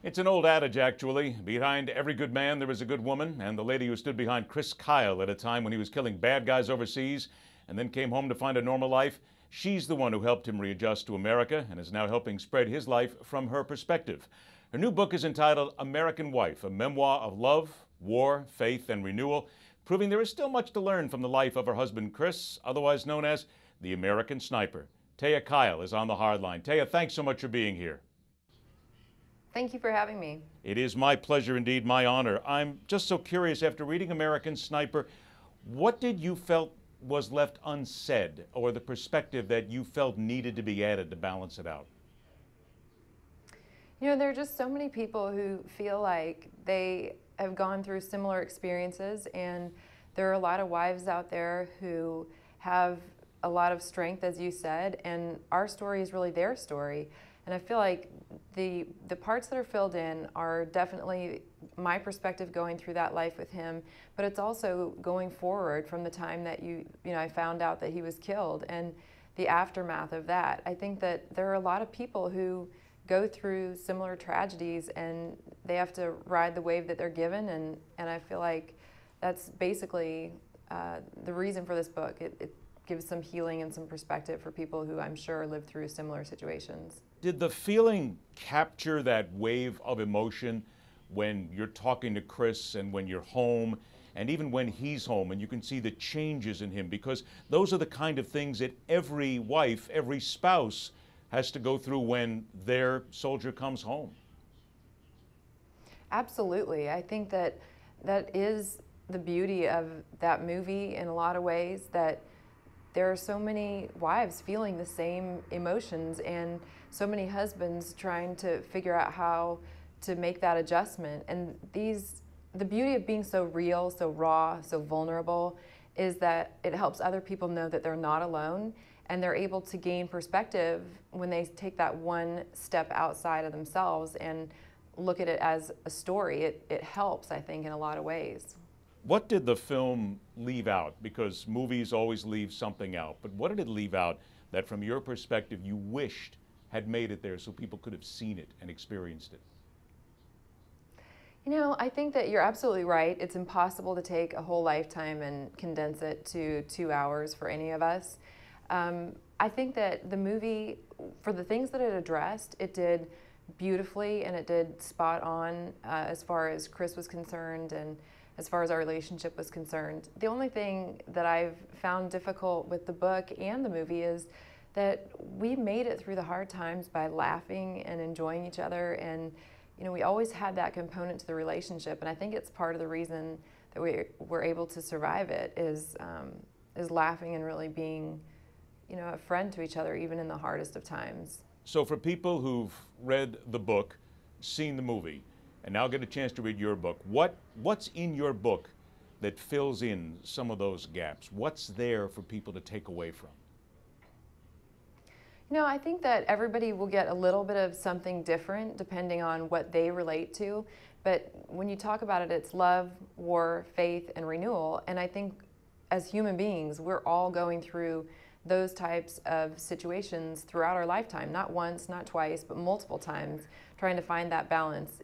It's an old adage, actually. Behind every good man, there is a good woman. And the lady who stood behind Chris Kyle at a time when he was killing bad guys overseas and then came home to find a normal life, she's the one who helped him readjust to America and is now helping spread his life from her perspective. Her new book is entitled American Wife, a memoir of love, war, faith, and renewal, proving there is still much to learn from the life of her husband, Chris, otherwise known as the American Sniper. Taya Kyle is on the hard line. Taya, thanks so much for being here. Thank you for having me. It is my pleasure, indeed, my honor. I'm just so curious, after reading American Sniper, what did you felt was left unsaid, or the perspective that you felt needed to be added to balance it out? You know, there are just so many people who feel like they have gone through similar experiences, and there are a lot of wives out there who have a lot of strength, as you said, and our story is really their story. And I feel like the parts that are filled in are definitely my perspective going through that life with him, but it's also going forward from the time that I found out that he was killed and the aftermath of that. I think that there are a lot of people who go through similar tragedies and they have to ride the wave that they're given, and I feel like that's basically the reason for this book. It gives some healing and some perspective for people who I'm sure lived through similar situations. Did the feeling capture that wave of emotion when you're talking to Chris and when you're home and even when he's home, and you can see the changes in him? Because those are the kind of things that every wife, every spouse has to go through when their soldier comes home. Absolutely. I think that is the beauty of that movie in a lot of ways, that there are so many wives feeling the same emotions and so many husbands trying to figure out how to make that adjustment. And the beauty of being so real, so raw, so vulnerable is that it helps other people know that they're not alone, and they're able to gain perspective when they take that one step outside of themselves and look at it as a story. It helps, I think, in a lot of ways. What did the film leave out? Because movies always leave something out, but what did it leave out that from your perspective you wished had made it there so people could have seen it and experienced it? You know, I think that you're absolutely right. It's impossible to take a whole lifetime and condense it to 2 hours for any of us. I think that the movie, for the things that it addressed, it did beautifully and it did spot on as far as Chris was concerned and as far as our relationship was concerned. The only thing that I've found difficult with the book and the movie is that we made it through the hard times by laughing and enjoying each other, and we always had that component to the relationship, and I think it's part of the reason that we were able to survive it is laughing and really being a friend to each other even in the hardest of times. So for people who've read the book, seen the movie, and now get a chance to read your book, what's in your book that fills in some of those gaps? What's there for people to take away from? I think that everybody will get a little bit of something different depending on what they relate to. But when you talk about it, it's love, war, faith, and renewal. And I think as human beings, we're all going through those types of situations throughout our lifetime, not once, not twice, but multiple times, trying to find that balance.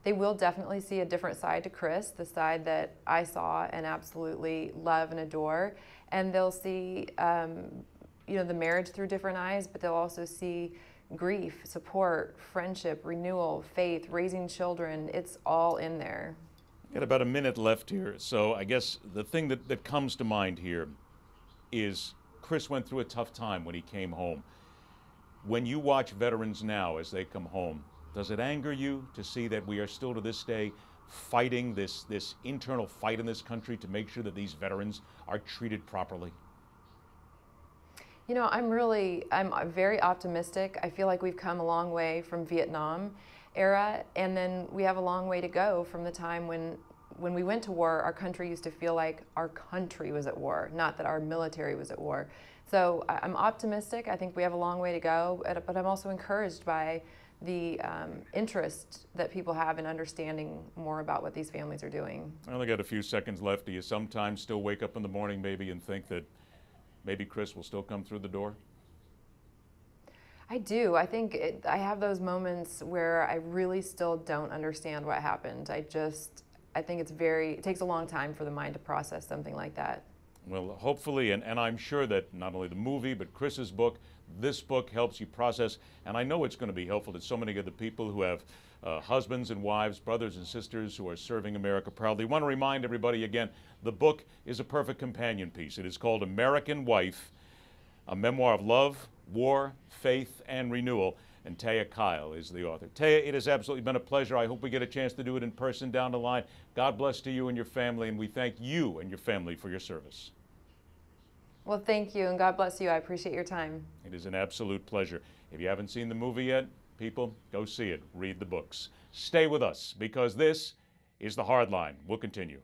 They will definitely see a different side to Chris, the side that I saw and absolutely love and adore. And they'll see the marriage through different eyes, but they'll also see grief, support, friendship, renewal, faith, raising children. It's all in there. Got about a minute left here, so I guess the thing that comes to mind here is Chris went through a tough time when he came home. When you watch veterans now as they come home, does it anger you to see that we are still to this day fighting this internal fight in this country to make sure that these veterans are treated properly? I'm very optimistic. I feel like we've come a long way from Vietnam era, and then we have a long way to go from the time when we went to war. Our country used to feel like our country was at war, not that our military was at war. So I'm optimistic. I think we have a long way to go, but I'm also encouraged by the interest that people have in understanding more about what these families are doing. I only got a few seconds left. Do you sometimes still wake up in the morning maybe and think that maybe Chris will still come through the door? I do. I think I have those moments where I really still don't understand what happened. I think it takes a long time for the mind to process something like that. Well, hopefully, and I'm sure that not only the movie, but Chris's book, this book helps you process, and I know it's going to be helpful to so many of the people who have husbands and wives, brothers and sisters who are serving America proudly. I want to remind everybody again, the book is a perfect companion piece. It is called American Wife, a Memoir of Love, War, Faith, and Renewal. And Taya Kyle is the author. Taya, it has absolutely been a pleasure. I hope we get a chance to do it in person down the line. God bless to you and your family, and we thank you and your family for your service. Well, thank you, and God bless you. I appreciate your time. It is an absolute pleasure. If you haven't seen the movie yet, people, go see it. Read the books. Stay with us, because this is The Hard Line. We'll continue.